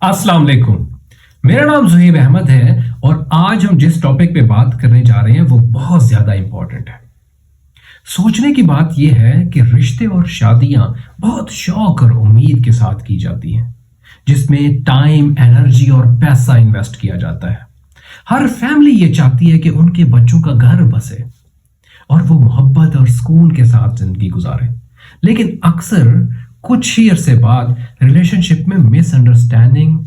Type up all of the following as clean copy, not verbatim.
अस्सलाम वालेकुम। मेरा नाम जुहेब अहमद है और आज हम जिस टॉपिक पे बात करने जा रहे हैं वो बहुत ज्यादा इंपॉर्टेंट है। सोचने की बात यह है कि रिश्ते और शादियां बहुत शौक और उम्मीद के साथ की जाती हैं, जिसमें टाइम, एनर्जी और पैसा इन्वेस्ट किया जाता है। हर फैमिली ये चाहती है कि उनके बच्चों का घर बसे और वो मोहब्बत और सुकून के साथ जिंदगी गुजारे। लेकिन अक्सर कुछ ही अरसे बाद रिलेशनशिप में मिसअंडरस्टैंडिंग,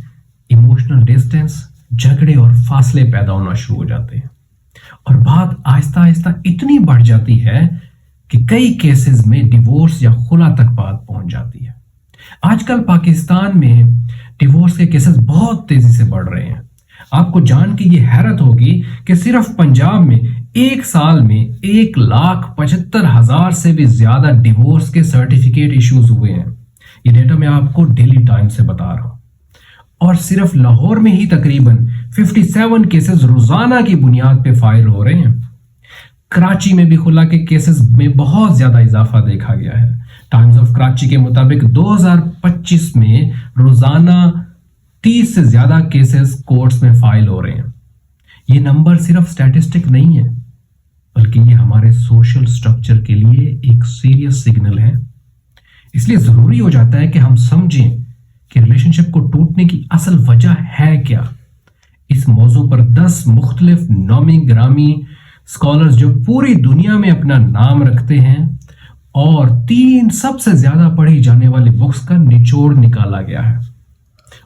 इमोशनल डिस्टेंस, झगड़े और फासले पैदा होना शुरू हो जाते हैं और बात आहिस्ता आहिस्ता इतनी बढ़ जाती है कि कई केसेस में डिवोर्स या खुला तक बात पहुंच जाती है। आजकल पाकिस्तान में डिवोर्स के केसेस बहुत तेजी से बढ़ रहे हैं। आपको जान के ये हैरत होगी कि सिर्फ पंजाब में एक साल में 1,75,000 से भी ज्यादा डिवोर्स के सर्टिफिकेट इश्यूज हुए हैं। ये डेटा मैं आपको डेली टाइम से बता रहा हूं और सिर्फ लाहौर में ही तकरीबन 57 केसेस रोजाना की बुनियाद पे फाइल हो रहे हैं। कराची में भी खुला के केसेस में बहुत ज्यादा इजाफा देखा गया है। टाइम्स ऑफ कराची के मुताबिक 2025 में रोजाना 30 से ज्यादा केसेस कोर्ट्स में फाइल हो रहे हैं। ये नंबर सिर्फ स्टैटिस्टिक नहीं है, बल्कि ये हमारे सोशल स्ट्रक्चर के लिए एक सीरियस सिग्नल है। इसलिए जरूरी हो जाता है कि हम समझें कि रिलेशनशिप को टूटने की असल वजह है क्या। इस मौजू पर 10 मुख्तलिफ नामी ग्रामी स्कॉलर्स जो पूरी दुनिया में अपना नाम रखते हैं और 3 सबसे ज्यादा पढ़ी जाने वाली बुक्स का निचोड़ निकाला गया है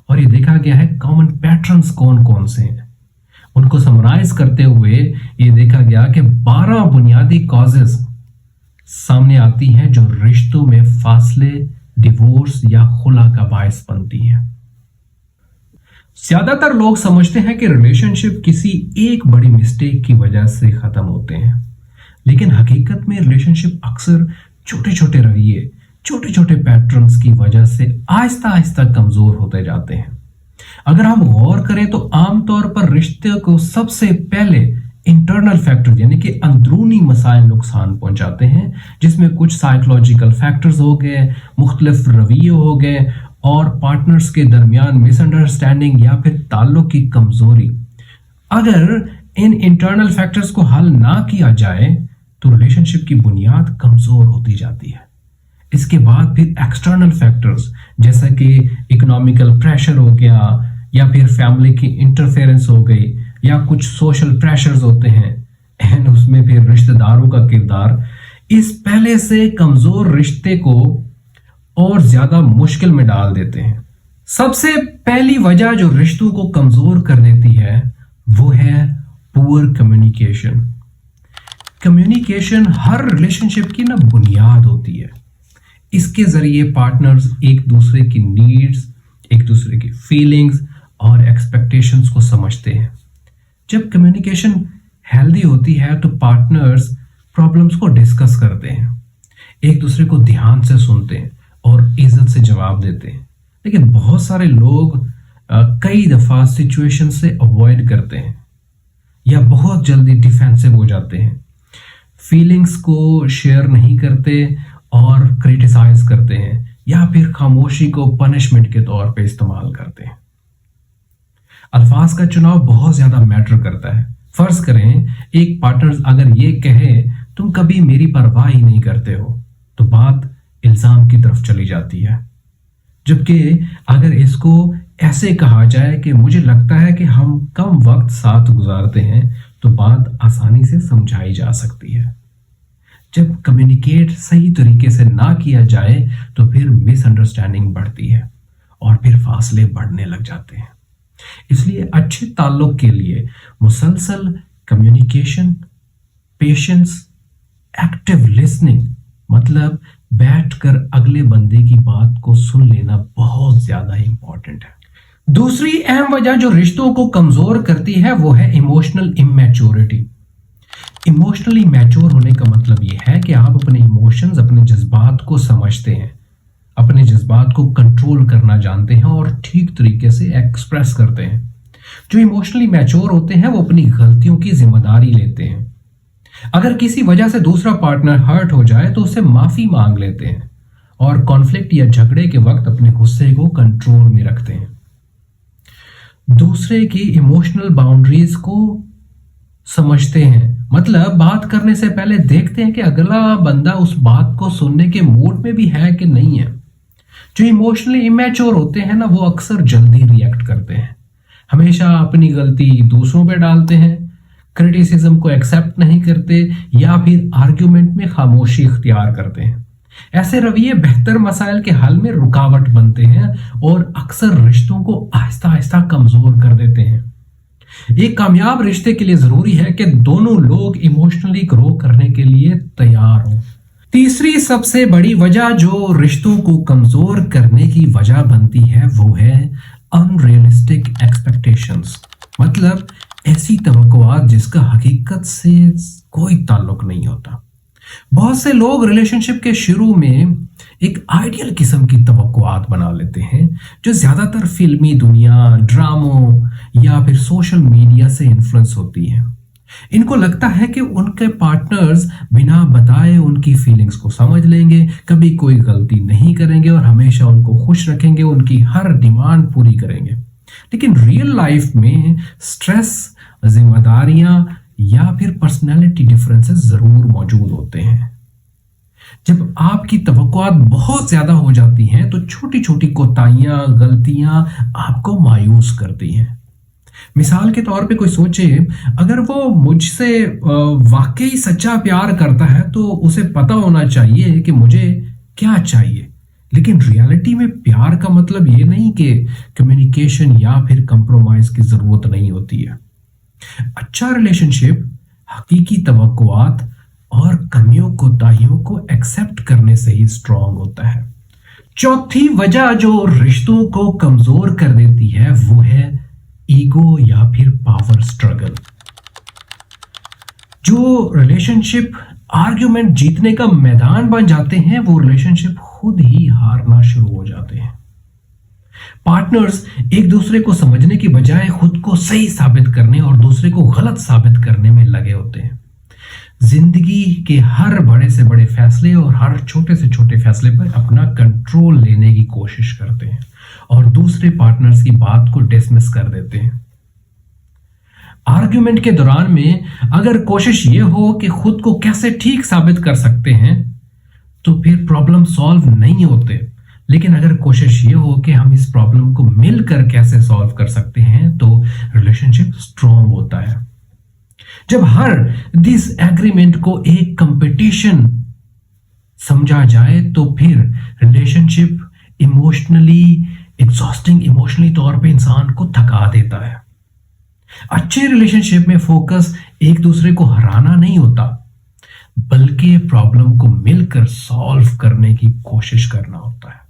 और ये देखा गया है कॉमन पैटर्न्स कौन कौन से हैं। उनको समराइज करते हुए ये देखा गया कि 12 बुनियादी कॉजेस सामने आती हैं जो रिश्तों में फासले, डिवोर्स या खुला का बायस बनती हैं। ज्यादातर लोग समझते हैं कि रिलेशनशिप किसी एक बड़ी मिस्टेक की वजह से खत्म होते हैं, लेकिन हकीकत में रिलेशनशिप अक्सर छोटे छोटे रवैये, छोटे छोटे पैटर्न्स की वजह से आहिस्ता आहिस्ता कमजोर होते जाते हैं। अगर हम गौर करें तो आमतौर पर रिश्ते को सबसे पहले इंटरनल फैक्टर यानी कि अंदरूनी मसाइल नुकसान पहुंचाते हैं, जिसमें कुछ साइकोलॉजिकल फैक्टर्स हो गए, मुख्तलिफ रवैये हो गए और पार्टनर्स के दरमियान मिसअंडरस्टैंडिंग या फिर ताल्लुक की कमजोरी। अगर इन इंटरनल फैक्टर्स को हल ना किया जाए तो रिलेशनशिप की बुनियाद कमजोर होती जाती है। इसके बाद फिर एक्सटर्नल फैक्टर्स जैसा कि इकोनॉमिकल प्रेशर हो गया या फिर फैमिली की इंटरफेरेंस हो गई या कुछ सोशल प्रेशर्स होते हैं एंड उसमें फिर रिश्तेदारों का किरदार इस पहले से कमजोर रिश्ते को और ज्यादा मुश्किल में डाल देते हैं। सबसे पहली वजह जो रिश्तों को कमजोर कर देती है वो है पुअर कम्युनिकेशन। कम्युनिकेशन हर रिलेशनशिप की ना बुनियाद होती है। इसके जरिए पार्टनर्स एक दूसरे की नीड्स, एक दूसरे की फीलिंग्स और एक्सपेक्टेशंस को समझते हैं। जब कम्युनिकेशन हेल्दी होती है तो पार्टनर्स प्रॉब्लम्स को डिस्कस करते हैं, एक दूसरे को ध्यान से सुनते हैं और इज्जत से जवाब देते हैं। लेकिन बहुत सारे लोग कई दफा सिचुएशन से अवॉइड करते हैं या बहुत जल्दी डिफेंसिव हो जाते हैं, फीलिंग्स को शेयर नहीं करते और क्रिटिसाइज करते हैं या फिर खामोशी को पनिशमेंट के तौर पे इस्तेमाल करते हैं। अल्फाज का चुनाव बहुत ज्यादा मैटर करता है। फर्ज करें एक पार्टनर अगर ये कहे तुम कभी मेरी परवाह ही नहीं करते हो, तो बात इल्जाम की तरफ चली जाती है। जबकि अगर इसको ऐसे कहा जाए कि मुझे लगता है कि हम कम वक्त साथ गुजारते हैं, तो बात आसानी से समझाई जा सकती है। जब कम्युनिकेट सही तरीके से ना किया जाए तो फिर मिसअंडरस्टैंडिंग बढ़ती है और फिर फासले बढ़ने लग जाते हैं। इसलिए अच्छे ताल्लुक के लिए मुसलसल कम्युनिकेशन, पेशेंस, एक्टिव लिसनिंग मतलब बैठकर अगले बंदे की बात को सुन लेना बहुत ज्यादा इंपॉर्टेंट है। दूसरी अहम वजह जो रिश्तों को कमजोर करती है वो है इमोशनल इमैच्योरिटी। इमोशनली मैच्योर होने का मतलब यह है कि आप अपने इमोशंस, अपने जज्बात को समझते हैं, अपने जज्बात को कंट्रोल करना जानते हैं और ठीक तरीके से एक्सप्रेस करते हैं। जो इमोशनली मैच्योर होते हैं वो अपनी गलतियों की जिम्मेदारी लेते हैं। अगर किसी वजह से दूसरा पार्टनर हर्ट हो जाए तो उससे माफी मांग लेते हैं और कॉन्फ्लिक्ट या झगड़े के वक्त अपने गुस्से को कंट्रोल में रखते हैं। दूसरे की इमोशनल बाउंड्रीज को समझते हैं। मतलब बात करने से पहले देखते हैं कि अगला बंदा उस बात को सुनने के मूड में भी है कि नहीं है। जो इमोशनली इमेच्योर होते हैं ना, वो अक्सर जल्दी रिएक्ट करते हैं, हमेशा अपनी गलती दूसरों पे डालते हैं, क्रिटिसिज्म को एक्सेप्ट नहीं करते या फिर आर्ग्यूमेंट में खामोशी इख्तियार करते हैं। ऐसे रवैये बेहतर मसाइल के हल में रुकावट बनते हैं और अक्सर रिश्तों को आहिस्ता आहिस्ता कमजोर कर देते हैं। एक कामयाब रिश्ते के लिए जरूरी है कि दोनों लोग इमोशनली ग्रो करने के लिए तैयार हों। तीसरी सबसे बड़ी वजह जो रिश्तों को कमजोर करने की वजह बनती है वो है अनरियलिस्टिक एक्सपेक्टेशंस। मतलब ऐसी तवक्कुआत जिसका हकीकत से कोई ताल्लुक नहीं होता। बहुत से लोग रिलेशनशिप के शुरू में एक आइडियल किस्म की तवक्कुआत बना लेते हैं जो ज्यादातर फिल्मी दुनिया, ड्रामों या फिर सोशल मीडिया से इन्फ्लुएंस होती है। इनको लगता है कि उनके पार्टनर्स बिना बताए उनकी फीलिंग्स को समझ लेंगे, कभी कोई गलती नहीं करेंगे और हमेशा उनको खुश रखेंगे, उनकी हर डिमांड पूरी करेंगे। लेकिन रियल लाइफ में स्ट्रेस, जिम्मेदारियां या फिर पर्सनैलिटी डिफरेंसेस जरूर मौजूद होते हैं। जब आपकी तवक्कुआत बहुत ज्यादा हो जाती हैं तो छोटी छोटी कोताहियां, गलतियां आपको मायूस करती हैं। मिसाल के तौर पे कोई सोचे, अगर वो मुझसे वाकई सच्चा प्यार करता है तो उसे पता होना चाहिए कि मुझे क्या चाहिए। लेकिन रियलिटी में प्यार का मतलब ये नहीं कि कम्युनिकेशन या फिर कंप्रोमाइज की जरूरत नहीं होती है। अच्छा रिलेशनशिप हकीकी तवक्कुआत और कमियों कोताहियों को एक्सेप्ट करने से ही स्ट्रांग होता है। चौथी वजह जो रिश्तों को कमजोर कर देती है वो है ईगो या फिर पावर स्ट्रगल। जो रिलेशनशिप आर्ग्यूमेंट जीतने का मैदान बन जाते हैं वो रिलेशनशिप खुद ही हारना शुरू हो जाते हैं। पार्टनर्स एक दूसरे को समझने की बजाय खुद को सही साबित करने और दूसरे को गलत साबित करने में लगे होते हैं। जिंदगी के हर बड़े से बड़े फैसले और हर छोटे से छोटे फैसले पर अपना कंट्रोल लेने की कोशिश करते हैं और दूसरे पार्टनर्स की बात को डिसमिस कर देते हैं। आर्ग्यूमेंट के दौरान में अगर कोशिश ये हो कि खुद को कैसे ठीक साबित कर सकते हैं तो फिर प्रॉब्लम सॉल्व नहीं होते। लेकिन अगर कोशिश ये हो कि हम इस प्रॉब्लम को मिलकर कैसे सॉल्व कर सकते हैं तो रिलेशनशिप स्ट्रांग होता है। जब हर दिस एग्रीमेंट को एक कंपटीशन समझा जाए तो फिर रिलेशनशिप इमोशनली एग्जॉस्टिंग, इमोशनली तौर पे इंसान को थका देता है। अच्छे रिलेशनशिप में फोकस एक दूसरे को हराना नहीं होता बल्कि प्रॉब्लम को मिलकर सॉल्व करने की कोशिश करना होता है।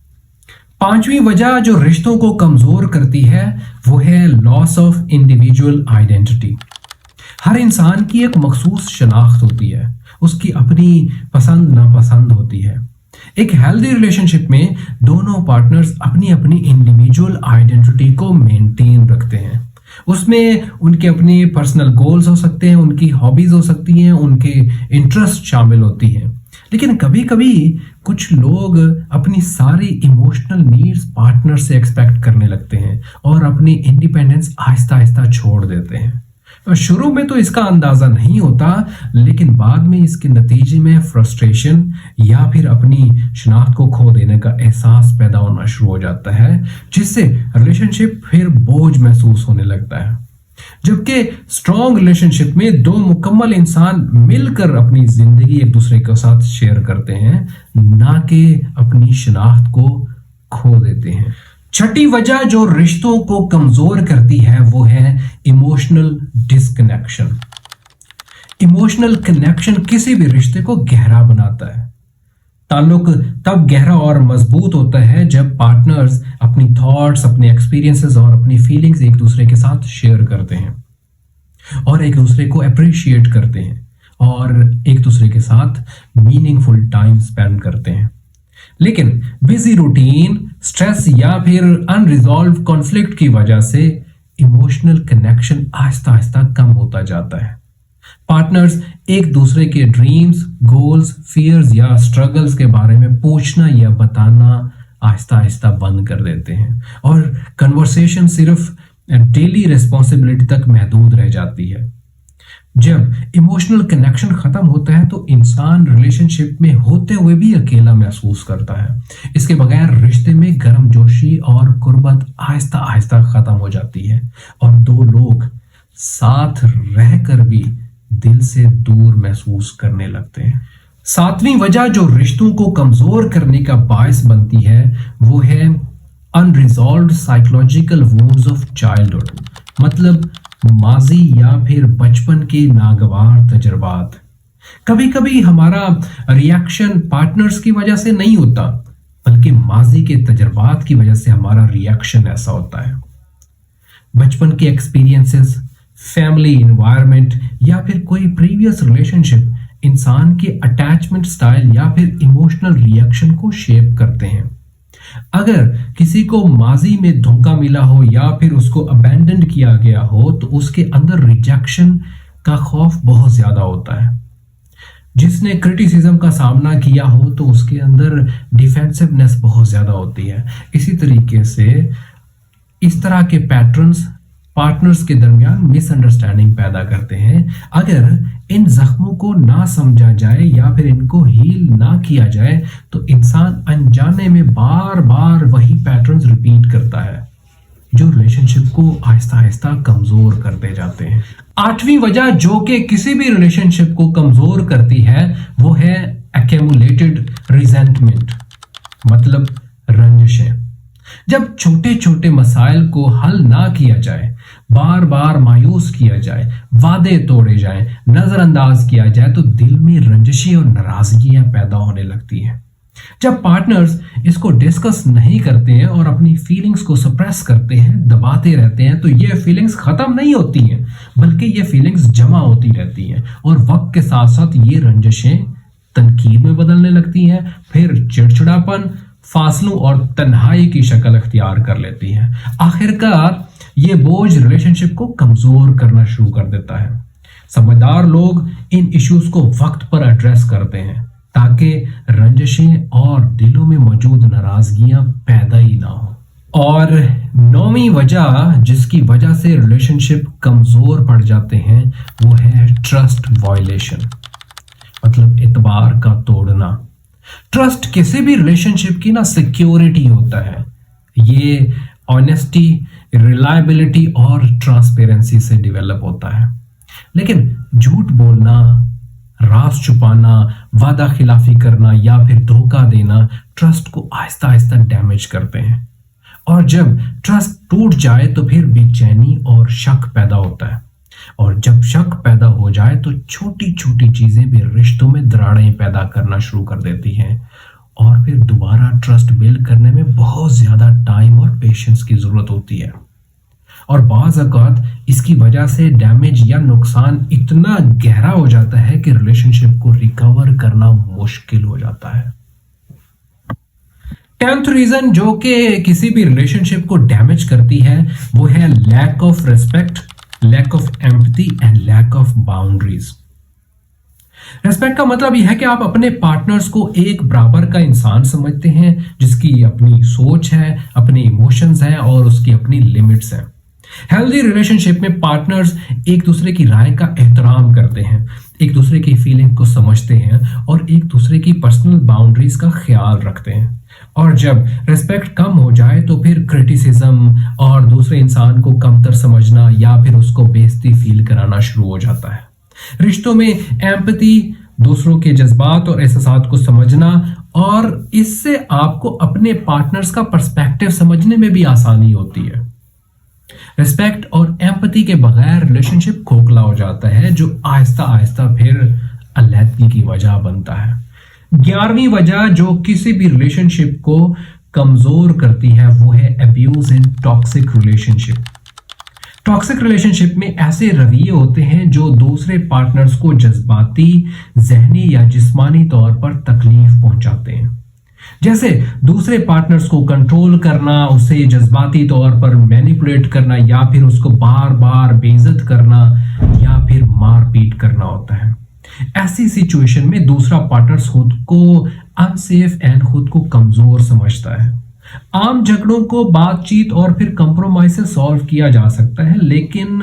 पांचवी वजह जो रिश्तों को कमजोर करती है वो है लॉस ऑफ इंडिविजुअल आइडेंटिटी। हर इंसान की एक मखसूस शनाख्त होती है, उसकी अपनी पसंद नापसंद होती है। एक हेल्दी रिलेशनशिप में दोनों पार्टनर्स अपनी अपनी इंडिविजुअल आइडेंटिटी को मेंटेन रखते हैं। उसमें उनके अपने पर्सनल गोल्स हो सकते हैं, उनकी हॉबीज हो सकती हैं, उनके इंटरेस्ट शामिल होती हैं। लेकिन कभी कभी कुछ लोग अपनी सारी इमोशनल नीड्स पार्टनर से एक्सपेक्ट करने लगते हैं और अपनी इंडिपेंडेंस आहिस्ता आहिस्ता छोड़ देते हैं। शुरू में तो इसका अंदाजा नहीं होता लेकिन बाद में इसके नतीजे में फ्रस्ट्रेशन या फिर अपनी शनाख्त को खो देने का एहसास पैदा होना शुरू हो जाता है जिससे रिलेशनशिप फिर बोझ महसूस होने लगता है। जबकि स्ट्रॉन्ग रिलेशनशिप में दो मुकम्मल इंसान मिलकर अपनी जिंदगी एक दूसरे के साथ शेयर करते हैं, ना कि अपनी शनाख्त को खो देते हैं। छठी वजह जो रिश्तों को कमजोर करती है वो है इमोशनल डिस्कनेक्शन। इमोशनल कनेक्शन किसी भी रिश्ते को गहरा बनाता है। ताल्लुक तब गहरा और मजबूत होता है जब पार्टनर्स अपनी थॉट्स, अपने एक्सपीरियंसेस और अपनी फीलिंग्स एक दूसरे के साथ शेयर करते हैं और एक दूसरे को अप्रिशिएट करते हैं और एक दूसरे के साथ मीनिंगफुल टाइम स्पेंड करते हैं। लेकिन बिजी रूटीन, स्ट्रेस या फिर अनरिजॉल्व कॉन्फ्लिक्ट की वजह से इमोशनल कनेक्शन आहिस्ता आहिस्ता कम होता जाता है। पार्टनर्स एक दूसरे के ड्रीम्स, गोल्स, फियर्स या स्ट्रगल्स के बारे में पूछना या बताना आहिस्ता आहिस्ता बंद कर देते हैं और कन्वर्सेशन सिर्फ डेली रिस्पॉन्सिबिलिटी तक महदूद रह जाती है। जब इमोशनल कनेक्शन खत्म होता है तो इंसान रिलेशनशिप में होते हुए भी अकेला महसूस करता है। इसके बगैर रिश्ते में गर्मजोशी और कुर्बत आहिस्ता आहिस्ता खत्म हो जाती है और दो लोग साथ रहकर भी दिल से दूर महसूस करने लगते हैं। सातवीं वजह जो रिश्तों को कमजोर करने का बायस बनती है वो है unresolved psychological wounds of childhood, मतलब माजी या फिर बचपन के नागवार तजुर्बात। कभी कभी हमारा रिएक्शन पार्टनर्स की वजह से नहीं होता, बल्कि माजी के तजुर्बात की वजह से हमारा रिएक्शन ऐसा होता है। बचपन के एक्सपीरियंसेस, फैमिली एनवायरनमेंट या फिर कोई प्रीवियस रिलेशनशिप इंसान के अटैचमेंट स्टाइल या फिर इमोशनल रिएक्शन को शेप करते हैं। अगर किसी को माजी में धोखा मिला हो या फिर उसको अबैंडन किया गया हो तो उसके अंदर रिजेक्शन का खौफ बहुत ज्यादा होता है। जिसने क्रिटिसिज्म का सामना किया हो तो उसके अंदर डिफेंसिवनेस बहुत ज्यादा होती है। इसी तरीके से इस तरह के पैटर्न्स पार्टनर्स के दरमियान मिसअंडरस्टैंडिंग पैदा करते हैं। अगर इन जख्मों को ना समझा जाए या फिर इनको हील ना किया जाए तो इंसान अनजाने में बार बार वही पैटर्न्स रिपीट करता है, जो रिलेशनशिप को आहिस्ता आहिस्ता कमजोर करते जाते हैं। आठवीं वजह जो कि किसी भी रिलेशनशिप को कमजोर करती है वो है एक्यूमुलेटेड रिजेंटमेंट, मतलब रंजिशें। जब छोटे छोटे मसाइल को हल ना किया जाए, बार बार मायूस किया जाए, वादे तोड़े जाए, नजरअंदाज किया जाए तो दिल में रंजिशें और नाराजगियां पैदा होने लगती हैं। जब पार्टनर्स इसको डिस्कस नहीं करते हैं और अपनी फीलिंग्स को सप्रेस करते हैं, दबाते रहते हैं, तो ये फीलिंग्स खत्म नहीं होती हैं, बल्कि ये फीलिंग्स जमा होती रहती हैं और वक्त के साथ साथ ये रंजिशें तनकीद में बदलने लगती हैं, फिर चिड़चिड़ापन, फासलों और तन्हाई की शक्ल अख्तियार कर लेती हैं। आखिरकार ये बोझ रिलेशनशिप को कमजोर करना शुरू कर देता है। समझदार लोग इन इश्यूज को वक्त पर एड्रेस करते हैं ताकि रंजिशें और दिलों में मौजूद नाराजगियां पैदा ही ना हो। और नौवीं वजह जिसकी वजह से रिलेशनशिप कमजोर पड़ जाते हैं वो है ट्रस्ट वायलेशन, मतलब एतबार का तोड़ना। ट्रस्ट किसी भी रिलेशनशिप की ना सिक्योरिटी होता है। ये ऑनेस्टी, रिलायबिलिटी और ट्रांसपेरेंसी से डेवलप होता है। लेकिन झूठ बोलना, राज छुपाना, वादा खिलाफी करना या फिर धोखा देना ट्रस्ट को आहिस्ता आहिस्ता डैमेज करते हैं। और जब ट्रस्ट टूट जाए तो फिर बेचैनी और शक पैदा होता है। और जब शक पैदा हो जाए तो छोटी छोटी चीजें भी रिश्तों में दरारें पैदा करना शुरू कर देती हैं और फिर दोबारा ट्रस्ट बिल्ड करने में बहुत ज्यादा टाइम और पेशेंस की जरूरत होती है। और बाज़ औक़ात इसकी वजह से डैमेज या नुकसान इतना गहरा हो जाता है कि रिलेशनशिप को रिकवर करना मुश्किल हो जाता है। 10th रीजन जो कि किसी भी रिलेशनशिप को डैमेज करती है वो है lack of respect, lack of empathy and lack of boundaries. Respect का मतलब यह है कि आप अपने पार्टनर्स को एक बराबर का इंसान समझते हैं जिसकी अपनी सोच है, अपने इमोशंस हैं और उसकी अपनी लिमिट्स हैं। हेल्दी रिलेशनशिप में पार्टनर्स एक दूसरे की राय का एहतराम करते हैं, एक दूसरे की फीलिंग को समझते हैं और एक दूसरे की पर्सनल बाउंड्रीज का ख्याल रखते हैं। और जब रिस्पेक्ट कम हो जाए तो फिर क्रिटिसिज्म और दूसरे इंसान को कमतर समझना या फिर उसको बेइज्जती फील कराना शुरू हो जाता है। रिश्तों में एम्पैथी, दूसरों के जज्बात और एहसासात को समझना, और इससे आपको अपने पार्टनर्स का पर्सपेक्टिव समझने में भी आसानी होती है। रिस्पेक्ट और एम्पैथी के बगैर रिलेशनशिप खोखला हो जाता है, जो आहिस्ता आहिस्ता फिर अलहदगी की वजह बनता है। 11वीं वजह जो किसी भी रिलेशनशिप को कमजोर करती है वो है अब्यूज इन टॉक्सिक रिलेशनशिप। टॉक्सिक रिलेशनशिप में ऐसे रवैये होते हैं जो दूसरे पार्टनर्स को जज्बाती, जहनी या जिस्मानी तौर पर तकलीफ पहुंचाते हैं। जैसे दूसरे पार्टनर्स को कंट्रोल करना, उसे जज्बाती तौर पर मैनिपुलेट करना या फिर उसको बार बार बेइज्जत करना या फिर मारपीट करना होता है। ऐसी सिचुएशन में दूसरा पार्टनर खुद को अनसेफ एंड खुद को कमजोर समझता है आम झगड़ों को बातचीत और फिर कंप्रोमाइज से सॉल्व किया जा सकता है, लेकिन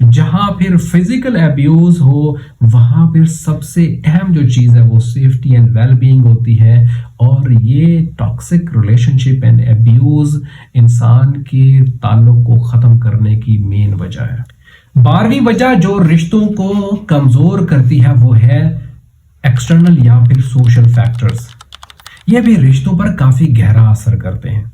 जहां फिर फिजिकल एब्यूज हो वहां फिर सबसे अहम जो चीज है वो सेफ्टी एंड वेलबींग होती है। और ये टॉक्सिक रिलेशनशिप एंड एब्यूज इंसान के ताल्लुक को खत्म करने की मेन वजह है। 12वीं वजह जो रिश्तों को कमजोर करती है वो है एक्सटर्नल या फिर सोशल फैक्टर्स। ये भी रिश्तों पर काफी गहरा असर करते हैं।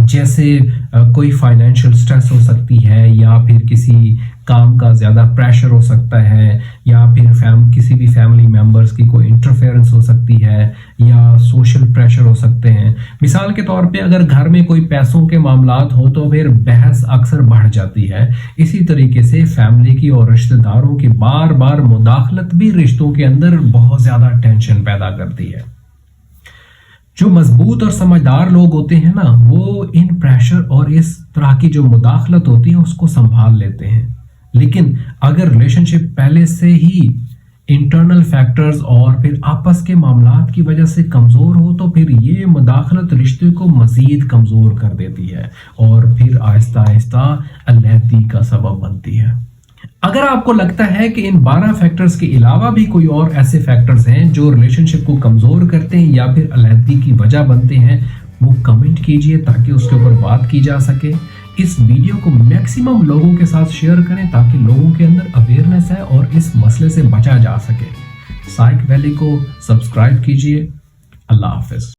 जैसे कोई फाइनेंशियल स्ट्रेस हो सकती है, या फिर किसी काम का ज्यादा प्रेशर हो सकता है, या फिर किसी भी फैमिली मेंबर्स की कोई इंटरफेरेंस हो सकती है, या सोशल प्रेशर हो सकते हैं। मिसाल के तौर पे अगर घर में कोई पैसों के मामलात हो तो फिर बहस अक्सर बढ़ जाती है। इसी तरीके से फैमिली की और रिश्तेदारों की बार बार मुदाखलत भी रिश्तों के अंदर बहुत ज्यादा टेंशन पैदा करती है। जो मजबूत और समझदार लोग होते हैं ना, वो इन प्रेशर और इस तरह की जो मुदाखलत होती है उसको संभाल लेते हैं। लेकिन अगर रिलेशनशिप पहले से ही इंटरनल फैक्टर्स और फिर आपस के मामलात की वजह से कमजोर हो तो फिर ये मुदाखलत रिश्ते को मजीद कमजोर कर देती है और फिर आहिस्ता आहिस्ता अलहदगी का सबब बनती है। अगर आपको लगता है कि इन 12 फैक्टर्स के अलावा भी कोई और ऐसे फैक्टर्स हैं जो रिलेशनशिप को कमजोर करते हैं या फिर अलहदगी की वजह बनते हैं, वो कमेंट कीजिए ताकि उसके ऊपर बात की जा सके। इस वीडियो को मैक्सिमम लोगों के साथ शेयर करें ताकि लोगों के अंदर अवेयरनेस है और इस मसले से बचा जा सके। साइक वैली को सब्सक्राइब कीजिए। अल्लाह हाफिज।